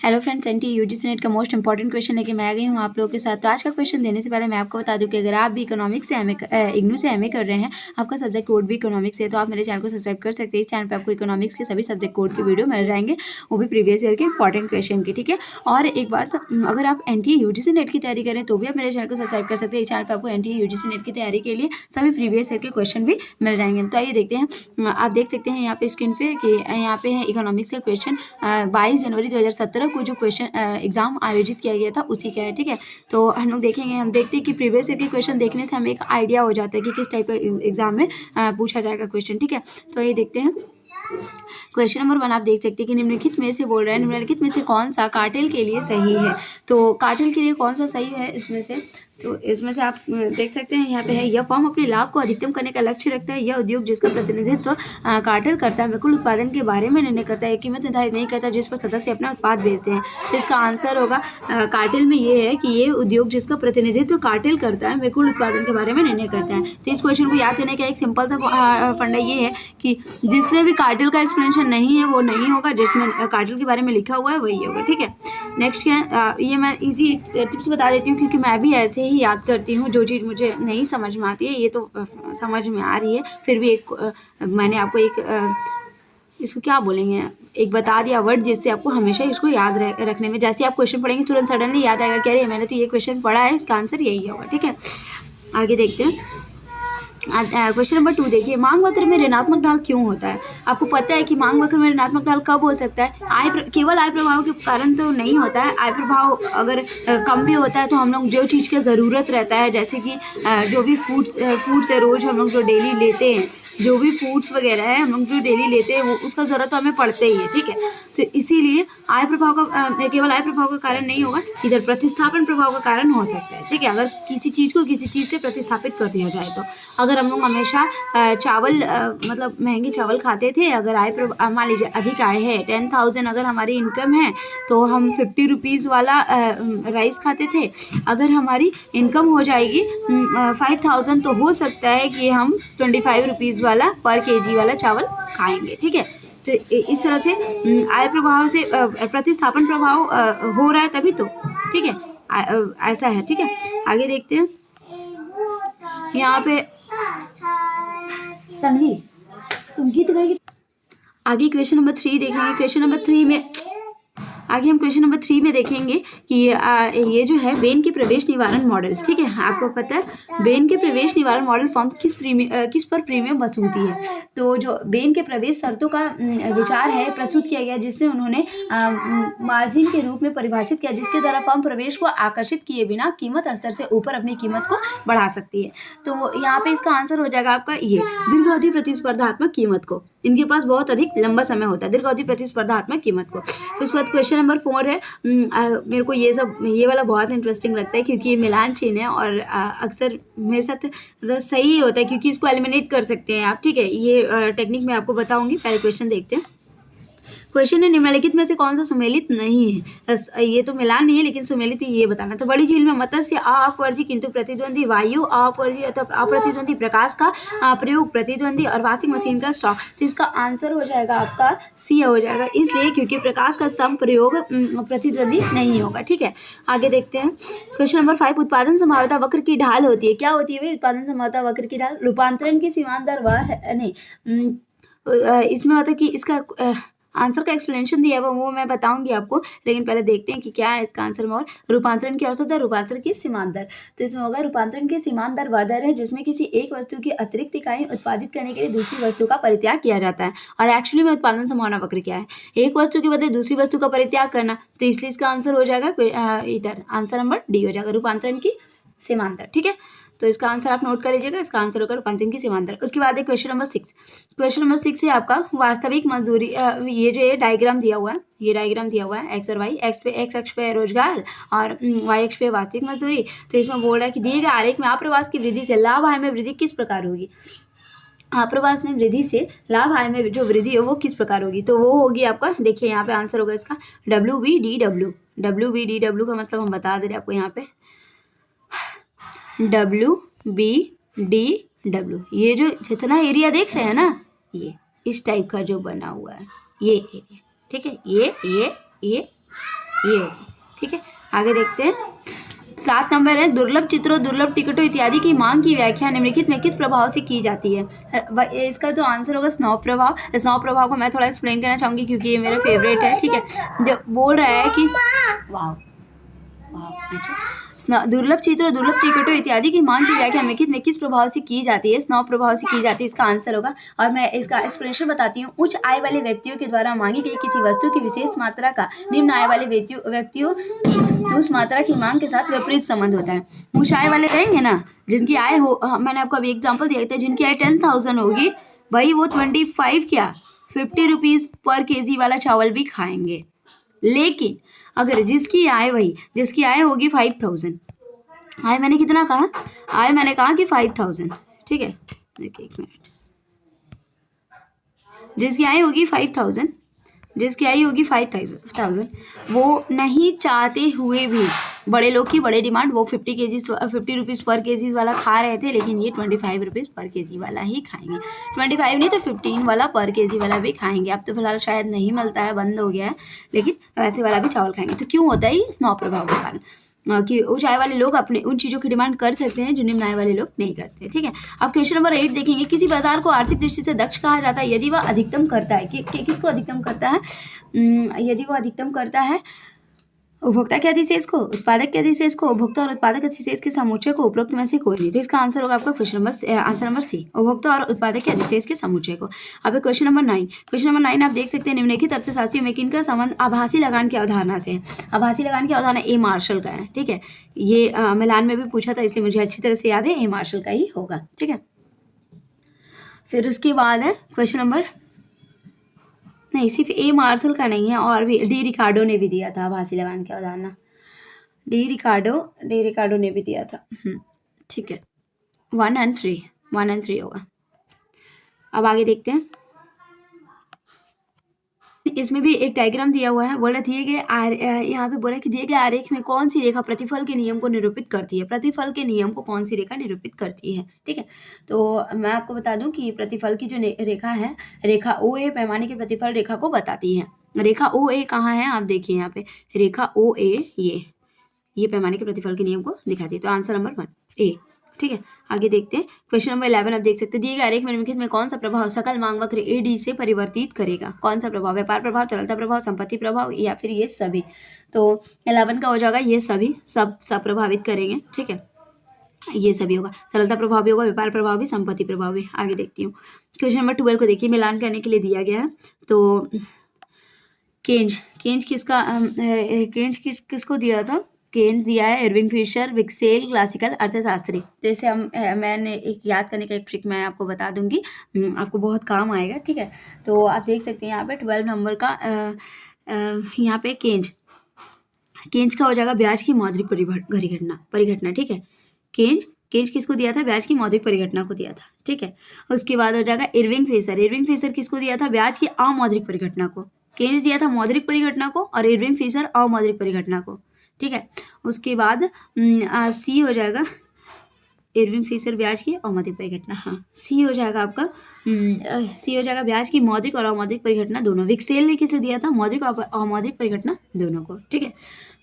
Hello friends, NT UGC NET का most important question लेके मैं आ गई हूँ आप लोगों के साथ। तो आज का क्वेश्चन देने से पहले मैं आपको बता दूं कि अगर आप भी इकोनॉमिक्स से इग्नू से एमए कर रहे हैं, आपका सब्जेक्ट कोड भी इकोनॉमिक्स है, तो आप मेरे चैनल को सब्सक्राइब कर सकते हैं। इस चैनल पे आपको इकोनॉमिक्स के सभी सब्जेक्ट कोड की वीडियो मिल जाएंगे, वो भी प्रीवियस ईयर के इंपॉर्टेंट क्वेश्चन की। ठीक है, और एक बात, अगर आप एनटी यूजीसी नेट की तैयारी करें तो भी आप मेरे चैनल को सब्सक्राइब कर सकते हैं। इस चैनल पर आपको एनटी यूजीसी नेट की तैयारी के लिए सभी प्रीवियस ईयर के क्वेश्चन भी मिल जाएंगे। तो आइए देखते हैं। आप देख सकते हैं यहाँ पे स्क्रीन पे कि यहाँ पे है इकोनॉमिक्स का क्वेश्चन 22 जनवरी 2017 को जो क्वेश्चन एग्जाम आयोजित किया गया था उसी का है। ठीक है, तो हम लोग देखेंगे, हम देखते हैं कि प्रीवियस ईयर के क्वेश्चन देखने से हमें एक आइडिया हो जाता है कि किस टाइप का एग्जाम में पूछा जाएगा क्वेश्चन। ठीक है, तो ये देखते हैं। क्वेश्चन नंबर 1 आप देख सकते हैं कि निम्नलिखित में से बोल रहा है, निम्नलिखित में से कौन सा कार्टेल के लिए सही है। तो कार्टेल के लिए कौन सा सही है इसमें से, तो इसमें से आप देख सकते हैं यहाँ पे है, यह फर्म अपने लाभ को अधिकतम करने का लक्ष्य रखता है। यह उद्योग जिसका प्रतिनिधित्व कार्टेल करता है वह कुल उत्पादन के बारे में निर्णय करता है, कीमत निर्धारित नहीं करता जिस पर सदस्य अपना उत्पाद बेचते हैं। तो इसका आंसर होगा कार्टेल में ये है कि ये उद्योग जिसका प्रतिनिधित्व कार्टेल करता है वह कुल उत्पादन के बारे में निर्णय करता है। तो इस क्वेश्चन को याद करने का एक सिंपल सा फंडा ये है कि जिसमें भी कार्टेल का एक्सप्लेनेशन नहीं है वो नहीं होगा, जिसमें कार्टेल के बारे में लिखा हुआ है वही होगा। ठीक है, नेक्स्ट क्या है, ये मैं इजी टिप्स बता देती हूँ क्योंकि मैं भी ऐसे ही याद करती हूँ। जो चीज़ मुझे नहीं समझ में आती है ये तो समझ में आ रही है, फिर भी मैंने आपको इसको क्या बोलेंगे, एक बता दिया वर्ड जिससे आपको हमेशा इसको याद रखने में, जैसे आप क्वेश्चन पढ़ेंगे तुरंत सडनली याद आएगा कि अरे मैंने तो ये क्वेश्चन पढ़ा है, इसका आंसर यही होगा। ठीक है, आगे देखते हैं। क्वेश्चन नंबर 2 देखिए, मांग वक्र में ऋणात्मक ढाल क्यों होता है। आपको पता है कि मांग वक्र में ऋणात्मक ढाल कब हो सकता है, केवल आय प्रभाव के कारण तो नहीं होता है। आय प्रभाव अगर कम भी होता है तो हम लोग जो चीज़ की ज़रूरत रहता है, जैसे कि जो भी फूड्स है रोज़ हम लोग जो डेली लेते हैं, जो भी फूड्स वगैरह है हम लोग जो डेली लेते हैं वो उसका ज़रूरत तो हमें पड़ता ही है। ठीक है, तो इसीलिए आय प्रभाव का केवल आय प्रभाव का कारण नहीं होगा, इधर प्रतिस्थापन प्रभाव का कारण हो सकता है। ठीक है, अगर किसी चीज़ को किसी चीज़ से प्रतिस्थापित कर दिया जाए तो अगर हम लोग हमेशा चावल मतलब महंगे चावल खाते थे, अगर मान लीजिए अधिक आय है 10,000 अगर हमारी इनकम है तो हम 50 रुपीज़ वाला राइस खाते थे। अगर हमारी इनकम हो जाएगी 5,000 तो हो सकता है कि हम 25 रुपीज़ वाला पर केजी वाला चावल खाएंगे। ठीक है, तो इस तरह से आय प्रभाव से प्रतिस्थापन प्रभाव हो रहा है तभी तो। ठीक है, ऐसा है। ठीक है, आगे देखते हैं। यहाँ पे तन्वी तुम गीत गाएगी। आगे क्वेश्चन नंबर 3 देखेंगे। क्वेश्चन नंबर 3 में आगे हम क्वेश्चन नंबर 3 में देखेंगे कि ये जो है बेन के प्रवेश निवारण मॉडल। ठीक है, आपको पता है बेन के प्रवेश निवारण मॉडल फर्म किस पर प्रीमियम वसूलती है। तो जो बेन के प्रवेश शर्तों का विचार है प्रस्तुत किया गया, जिससे उन्होंने मार्जिन के रूप में परिभाषित किया, जिसके द्वारा फर्म प्रवेश को आकर्षित किए बिना कीमत स्तर से ऊपर अपनी कीमत को बढ़ा सकती है। तो यहाँ पे इसका आंसर हो जाएगा आपका ये दीर्घ अवधि प्रतिस्पर्धात्मक कीमत को। इनके पास बहुत अधिक लंबा समय होता है दीर्घ अवधि प्रतिस्पर्धात्मक कीमत को। तो उसके बाद क्वेश्चन नंबर 4 है, मेरे को ये वाला बहुत इंटरेस्टिंग लगता है क्योंकि ये मिलान चिन्ह है और अक्सर मेरे साथ सही होता है क्योंकि इसको एलिमिनेट कर सकते हैं आप। ठीक है, ये टेक्निक मैं आपको बताऊंगी। पहले क्वेश्चन देखते हैं। क्वेश्चन है, निम्नलिखित में से कौन सा सुमेलित नहीं है। ये तो मिलान नहीं है लेकिन सुमेलित है, ये बताना। तो बड़ी झील में मत्स्य अपवर्जी किंतु प्रतिद्वंदी वायु अपवर्जी अथवा अप्रतिद्वंदी प्रकाश का प्रयोग, प्रतिद्वंदी और वॉशिंग मशीन का स्टॉक। तो इसका आंसर हो जाएगा आपका सी हो जाएगा, इसलिए क्योंकि प्रकाश का स्तंभ प्रयोग प्रतिद्वंदी नहीं होगा। ठीक है, आगे देखते हैं। क्वेश्चन नंबर 5, उत्पादन संभाव्यता वक्र की ढाल होती है। क्या होती है भाई उत्पादन संभाव्यता वक्र की ढाल? रूपांतरण की सीमांत दर वह है नहीं, इसमें मतलब कि इसका आंसर का एक्सप्लेनेशन दिया है वो मैं बताऊंगी आपको, लेकिन पहले देखते हैं कि क्या है इसका आंसर में। और रूपांतरण की औसत दर, रूपांतरण की सीमांत दर। तो इसमें होगा रूपांतरण की सीमांत दर वह दर है जिसमें किसी एक वस्तु की अतिरिक्त इकाई उत्पादित करने के लिए दूसरी वस्तु का परित्याग किया जाता है। और एक्चुअली में उत्पादन संभावना वक्र क्या है? एक वस्तु के बदले दूसरी वस्तु का परित्याग करना। तो इसलिए इसका आंसर हो जाएगा इधर आंसर नंबर डी हो जाएगा, रूपांतरण की सीमांत दर। ठीक है, तो इसका आंसर आप नोट कर लीजिएगा, इसका आंसर होगा रूपांतरण की सीमांत दर। उसके बाद है क्वेश्चन नंबर 6। क्वेश्चन नंबर 6 है आपका वास्तविक मजदूरी। ये जो ये डायग्राम दिया हुआ है, ये डायग्राम दिया हुआ है एक्स और वाई। एक्स अक्ष पे रोजगार और वाई अक्ष पे वास्तविक मजदूरी। तो इसमें बोल रहा है कि दिए गए आरेख में आप्रवास की वृद्धि से लाभ आय में वृद्धि किस प्रकार होगी। आप्रवास में वृद्धि से लाभ आय में जो वृद्धि है वो किस प्रकार होगी। तो वो होगी आपका, देखिए यहाँ पे आंसर होगा इसका WBDW। WBDW का मतलब हम बता दे रहे हैं आपको यहाँ पे, WBDW। ये जो जितना एरिया देख रहे हैं ना, ये इस टाइप का जो बना हुआ है ये एरिया। ठीक है, ये ये होगी, ठीक है। आगे देखते हैं। 7 नंबर है, दुर्लभ चित्रों, दुर्लभ टिकटों इत्यादि की मांग की व्याख्या निम्नलिखित में किस प्रभाव से की जाती है? इसका जो आंसर होगा स्नो प्रभाव। स्नो प्रभाव को मैं थोड़ा एक्सप्लेन करना चाहूँगी क्योंकि ये मेरा फेवरेट है, ठीक है। जो बोल रहा है कि वाह, दुर्लभ चित्रों, दुर्लभ टिकटों इत्यादि की मांग की व्याख्या निम्नलिखित में किस प्रभाव से की जाती है? स्नो प्रभाव से की जाती है, इसका आंसर होगा। और मैं इसका एक्सप्लेनेशन बताती हूँ। उच्च आय वाले व्यक्तियों के द्वारा मांगी गई किसी वस्तु की विशेष मात्रा का निम्न आय वाले व्यक्तियों की उस मात्रा की मांग के साथ विपरीत संबंध होता है। उच्च आय वाले रहेंगे ना, जिनकी आय हो, मैंने आपको अभी एग्जाम्पल दिया था, जिनकी आय 10,000 होगी भाई, वो 25 क्या 50 रुपीज़ पर केजी वाला चावल भी खाएंगे। लेकिन अगर जिसकी आय होगी 5,000, आय मैंने कितना कहा? आय मैंने कहा कि 5,000, ठीक है। देखिए एक मिनट, जिसकी आय होगी 5,000, वो नहीं चाहते हुए भी, बड़े लोग की बड़े डिमांड, वो 50 रुपीज़ पर केजी वाला खा रहे थे, लेकिन ये 25 रुपीज़ पर केजी वाला ही खाएंगे। 25 नहीं तो 15 वाला पर केजी वाला भी खाएंगे। अब तो फिलहाल शायद नहीं मिलता है, बंद हो गया है, लेकिन वैसे वाला भी चावल खाएंगे। तो क्यों होता है ये? स्नो प्रभाव के कारण, कि उच्च आय वाले लोग अपने उन चीज़ों की डिमांड कर सकते हैं जो निम्न आय वाले लोग नहीं करते, ठीक है। अब क्वेश्चन नंबर 8 देखेंगे। किसी बाजार को आर्थिक दृष्टि से दक्ष कहा जाता है यदि वह अधिकतम करता है, किसको अधिकतम करता है? यदि वह अधिकतम करता है उपभोक्ता के अधिशेष को, उत्पादक के अधिशेष को, उपभोक्ता और उत्पादक अधिशेष के समुच्चय को, उपरोक्त में से कोई नहीं। तो इसका आंसर होगा आपका आंसर नंबर सी, उपभोक्ता और उत्पादक के अधिशेष के समुच्चय को। अब क्वेश्चन नंबर 9 आप देख सकते हैं। निम्नलिखित अर्थशास्त्रियों में किनका संबंध आभासी लगान की अवधारणा से है? आभासी लगान की अवधारणा ए मार्शल का है, ठीक है। ये मिलान में भी पूछा था, इसलिए मुझे अच्छी तरह से याद है, ए मार्शल का ही होगा, ठीक है। फिर उसके बाद है क्वेश्चन नंबर, नहीं सिर्फ ए मार्शल का नहीं है, और भी डी रिकार्डो ने भी दिया था आभासी लगान की अवधारणा। डी रिकार्डो ने भी दिया था, ठीक है। 1 और 3 होगा। अब आगे देखते हैं। इसमें भी एक डायग्राम दिया हुआ है, बोला दिए गए यहाँ पे बोला कि दिए गए आरेख में कौन सी रेखा प्रतिफल के नियम को निरूपित करती है? प्रतिफल के नियम को कौन सी रेखा निरूपित करती है, ठीक है। तो मैं आपको बता दूं कि प्रतिफल की जो रेखा है, रेखा ओ ए पैमाने की प्रतिफल रेखा को बताती है। रेखा ओ ए कहाँ है? आप देखिए यहाँ पे रेखा ओ ए, ये पैमाने के प्रतिफल के नियम को दिखाती है। तो आंसर नंबर 1 ए, ठीक है। आगे देखते हैं। क्वेश्चन नंबर 11 आप देख सकते हैं। दिए गए आरेख में निम्नलिखित में कौन सा प्रभाव सकल मांग वक्र एडी से परिवर्तित करेगा? कौन सा प्रभाव? व्यापार प्रभाव, तरलता प्रभाव, संपत्ति प्रभाव, या फिर ये सभी? तो 11 का हो जाएगा ये सभी, सब प्रभावित करेंगे, ठीक है। ये सभी होगा, तरलता प्रभाव भी होगा, व्यापार प्रभाव भी, संपत्ति प्रभाव भी। आगे देखती हूँ। क्वेश्चन नंबर 12 को देखिए, मिलान करने के लिए दिया गया है। तो केंज किसको दिया था? केन्स दिया है इरविंग फिशर, विक्सेल, क्लासिकल अर्थशास्त्री। तो इसे मैंने एक याद करने का एक ट्रिक मैं आपको बता दूंगी, आपको बहुत काम आएगा, ठीक है। तो आप देख सकते हैं यहाँ पे 12 नंबर का यहाँ पे केंज का हो जाएगा ब्याज की मौद्रिक परिघटना, ठीक है। केंज किसको दिया था? ब्याज की मौद्रिक परिघटना को दिया था, ठीक है। उसके बाद हो जाएगा इरविंग फिशर किसको दिया था? ब्याज की अमौद्रिक परिघटना को। केंज दिया था मौद्रिक परिघटना को और इरविंग फिशर अमौद्रिक परिघटना को, ठीक है। उसके बाद सी हो जाएगा इरविंग फिशर ब्याज की अमौद्रिक परिघटना, हाँ सी हो जाएगा आपका सी हो जाएगा ब्याज की मौद्रिक और अमौद्रिक परिघटना दोनों। विक्सेल ने किसे दिया था? मौद्रिक और अमौद्रिक परिघटना दोनों को, ठीक है।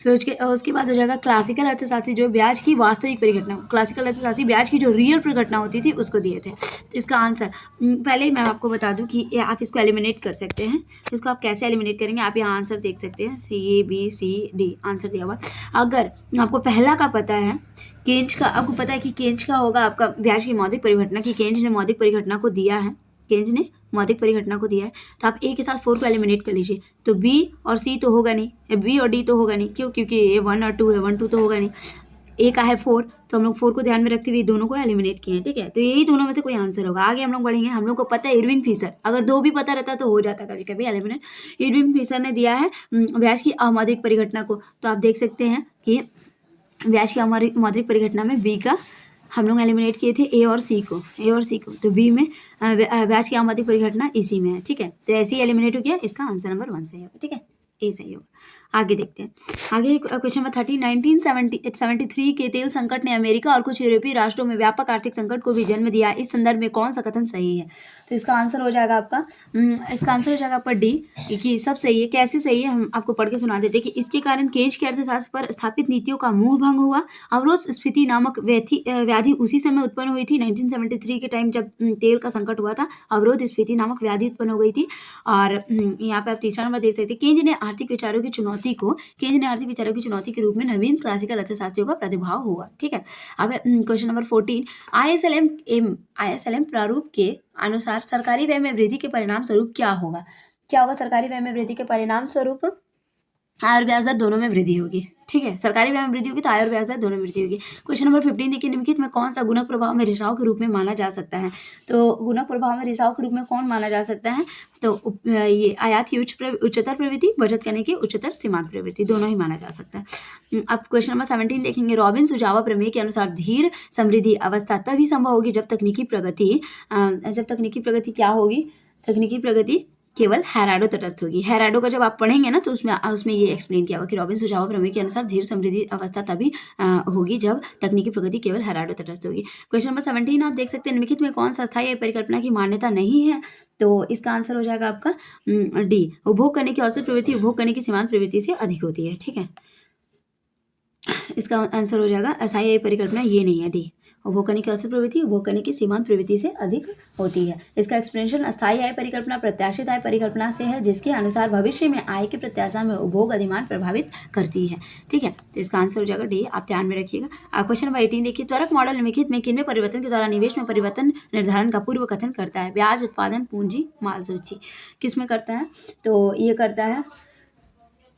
फिर उसके बाद हो जाएगा क्लासिकल अर्थशास्त्री, जो ब्याज की वास्तविक परिघटना, क्लासिकल अर्थशास्त्री ब्याज की जो रियल परिघटना होती थी उसको दिए थे। तो इसका आंसर पहले ही मैं आपको बता दूं कि आप इसको एलिमिनेट कर सकते हैं। तो इसको आप कैसे एलिमिनेट करेंगे? आप यहाँ आंसर देख सकते हैं, A B C D answer दिया हुआ। अगर आपको पहला का पता है, केंज का आपको पता है कि केंज का होगा आपका ब्याज की मौद्रिक परिघटना, की केंज ने मौद्रिक परिघटना को दिया है, तो आप ए के साथ 4 को एलिमिनेट कर लीजिए। तो बी और सी तो होगा नहीं, बी और डी तो होगा नहीं, क्यों? क्योंकि ये 1 और 2 है, 1 2 तो होगा नहीं। ए का है 4, तो हम लोग 4 को ध्यान में रखते हुए दोनों को एलिमिनेट किए हैं, ठीक है। तो यही दोनों में से कोई आंसर होगा। आगे हम लोग बढ़ेंगे। हम लोग को पता है इरविंग फिशर, अगर 2 भी पता रहता तो हो जाता कभी कभी एलिमिनेट। इरविंग फिशर ने दिया है ब्याज की अमौद्रिक परिघटना को। तो आप देख सकते हैं कि ब्याज की मौद्रिक परिघटना में बी का हम लोग एलिमिनेट किए थे ए और सी को। तो बी में ब्याज की अमौद्रिक परिघटना इसी में है, ठीक है। तो ऐसे ही एलिमिनेट हो गया। इसका आंसर नंबर 1 सही होगा, ठीक है, ए सही होगा। आगे देखते हैं। आगे क्वेश्चन नंबर 30, 1973 के तेल संकट ने अमेरिका और कुछ यूरोपीय राष्ट्रों में व्यापक आर्थिक संकट को भी जन्म दिया। इस संदर्भ में कौन सा कथन सही है? तो इसका आंसर हो जाएगा आपका डी, कि सब सही है। कैसे सही है हम आपको पढ़ के सुना देते हैं कि इसके कारण केंद्र के अर्थशास्त्र पर स्थापित नीतियों का मोह भंग हुआ। अवरोध स्फीति नामक व्याधि उसी समय उत्पन्न हुई थी, 1973 के टाइम जब तेल का संकट हुआ था, अवरोध स्फीति नामक व्याधि उत्पन्न हो गई थी। और यहाँ पे आप तीसरा नंबर देख सकते हैं, केंद्र ने आर्थिक विचारों की चुनौती के रूप में नवीन क्लासिकल अर्थशास्त्रियों का प्रादुर्भाव हुआ। ठीक है। अब क्वेश्चन नंबर 14, आईएसएलएम प्रारूप के अनुसार सरकारी व्यय में वृद्धि के परिणाम स्वरूप क्या होगा? क्या होगा सरकारी व्यय में वृद्धि के परिणाम स्वरूप? आय और ब्याज दर दोनों में वृद्धि होगी। ठीक है, सरकारी व्यय में वृद्धि होगी तो आय और ब्याज दर दोनों में वृद्धि होगी। क्वेश्चन नंबर 15 देखिए, निम्नलिखित में कौन सा गुणक प्रभाव में रिसाव के रूप में माना जा सकता है? तो गुणक प्रभाव में रिसाव के रूप में कौन माना जा सकता है? तो ये आयात की उच्चतर प्रवृत्ति, बचत करने की उच्चतर सीमांत प्रवृत्ति, दोनों ही माना जा सकता है। अब क्वेश्चन नंबर 17 देखेंगे, रॉबिन सुझावा प्रमेय के अनुसार धीर समृद्धि अवस्था तभी संभव होगी जब तकनीकी प्रगति क्या होगी? तकनीकी प्रगति केवल हैराडो तटस्थ होगी। हैराडो का जब आप पढ़ेंगे ना तो उसमें ये एक्सप्लेन किया हुआ कि रॉबिन सुझाव प्रमेय के अनुसार धीर समृद्धि अवस्था तभी होगी जब तकनीकी प्रगति केवल हैराडो तटस्थ होगी। क्वेश्चन नंबर 17 आप देख सकते हैं, निम्नलिखित में कौन सा स्थायी परिकल्पना की मान्यता नहीं है? तो इसका आंसर हो जाएगा आपका डी, उपभोग करने की औसत प्रवृत्ति उपभोग करने की सीमांत प्रवृत्ति से अधिक होती है। ठीक है, इसका आंसर हो जाएगा अस्थायी परिकल्पना ये नहीं है, डी, उपभोग करने की औसत प्रवृत्ति उपभोग करने की सीमांत प्रवृत्ति से अधिक होती है। इसका एक्सप्लेनेशन, अस्थायी आय परिकल्पना प्रत्याशित आय परिकल्पना से है, जिसके अनुसार भविष्य में आय की प्रत्याशा में उपभोग अधिमान प्रभावित करती है। ठीक है, तो इसका आंसर हो जाएगा डी, आप ध्यान में रखिएगा। क्वेश्चन नंबर 18 देखिए, त्वरक मॉडल निम्नलिखित में किनमें परिवर्तन के द्वारा निवेश में परिवर्तन निर्धारण का पूर्व कथन करता है? ब्याज, उत्पादन, पूंजी, माल सूची, किसमें करता है? तो ये करता है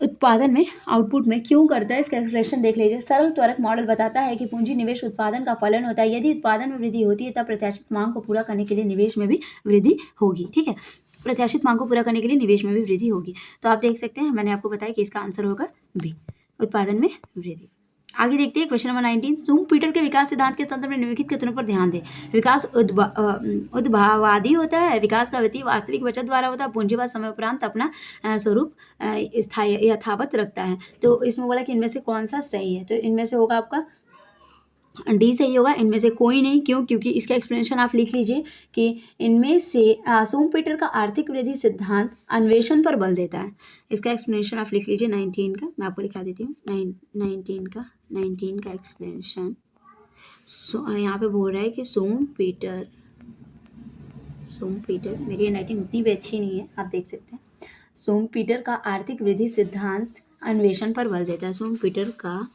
उत्पादन में, आउटपुट में। क्यों करता है इसका एक्सप्रेशन देख लीजिए। सरल त्वरक मॉडल बताता है कि पूंजी निवेश उत्पादन का फलन होता है। यदि उत्पादन में वृद्धि होती है तब प्रत्याशित मांग को पूरा करने के लिए निवेश में भी वृद्धि होगी। ठीक है, प्रत्याशित मांग को पूरा करने के लिए निवेश में भी वृद्धि होगी। तो आप देख सकते हैं, मैंने आपको बताया कि इसका आंसर होगा बी, उत्पादन में वृद्धि। आगे देखते हैं क्वेश्चन नंबर 19, सूम पीटर के विकास सिद्धांत के संदर्भ में निम्नलिखित कथनों पर ध्यान दें। विकास उद्भाववादी होता है, विकास का गति वास्तविक बचत द्वारा होता है, पूंजीवाद समय उपरांत अपना स्वरूप स्थायी यथावत रखता है। तो इसमें बोला कि इनमें से कौन सा सही है? तो इनमें से होगा आपका डी सही होगा, इनमें से कोई नहीं। क्यों? क्योंकि इसका एक्सप्लेनेशन आप लिख लीजिए कि इनमें से सूम पीटर का आर्थिक वृद्धि सिद्धांत अन्वेषण पर बल देता है। इसका एक्सप्लेनेशन आप लिख लीजिए 19 का, मैं आपको लिखा देती हूँ 19 का एक्सप्लेनेशन। यहाँ पे बोल रहा है कि सूम पीटर, मेरी राइटिंग उतनी भी अच्छी नहीं है, आप देख सकते हैं। सूम पीटर का आर्थिक वृद्धि सिद्धांत अन्वेषण पर बल देता है। सूम पीटर का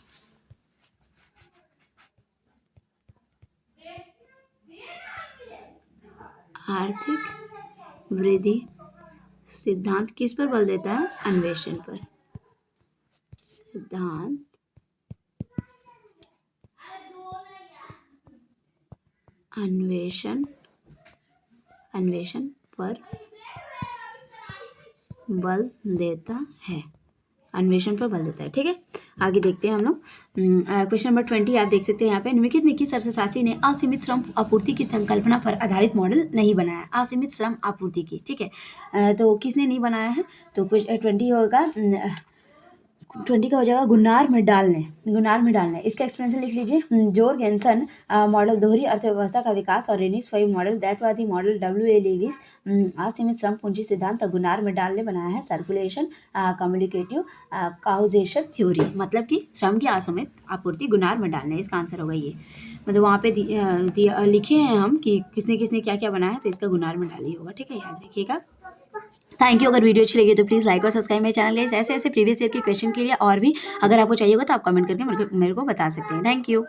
आर्थिक वृद्धि सिद्धांत किस पर बल देता है? अन्वेषण पर। सिद्धांत अन्वेषण पर बल देता है, अन्वेषण पर बल देता है। ठीक है, आगे देखते हैं हम लोग क्वेश्चन नंबर 20 आप देख सकते हैं यहाँ पे, निम्नलिखित में किस अर्थशास्त्री ने असीमित श्रम आपूर्ति की संकल्पना पर आधारित मॉडल नहीं बनाया? असीमित श्रम आपूर्ति की। ठीक है, तो किसने नहीं बनाया है? तो 20 होगा, 20 का हो जाएगा गुन्नार मिडाल ने। इसका एक्सप्लेनेशन लिख लीजिए। जोरगेंसन मॉडल दोहरी अर्थव्यवस्था का विकास और रेनिस 5 मॉडल दैत्वादी मॉडल W.A. लेविस असीमित श्रम पूंजी सिद्धांत गुन्नार मिडाल ने बनाया है। सर्कुलेशन कम्युनिकेटिव काउजेशन थ्योरी, मतलब कि श्रम की असीमित आपूर्ति गुन्नार मिडाल ने। इसका आंसर होगा ये, मतलब वहाँ पे लिखे हैं हम कि किसने किसने क्या क्या बनाया, तो इसका गुन्नार मिडाल ही होगा। ठीक है, याद रखिएगा। Thank you. अगर वीडियो अच्छी लगी तो प्लीज़ लाइक और सब्सक्राइब मेरे चैनल गाइस। ऐसे प्रीवियस ईयर के क्वेश्चन के लिए और भी अगर आपको चाहिए होगा तो आप कमेंट करके मेरे को बता सकते हैं। Thank you.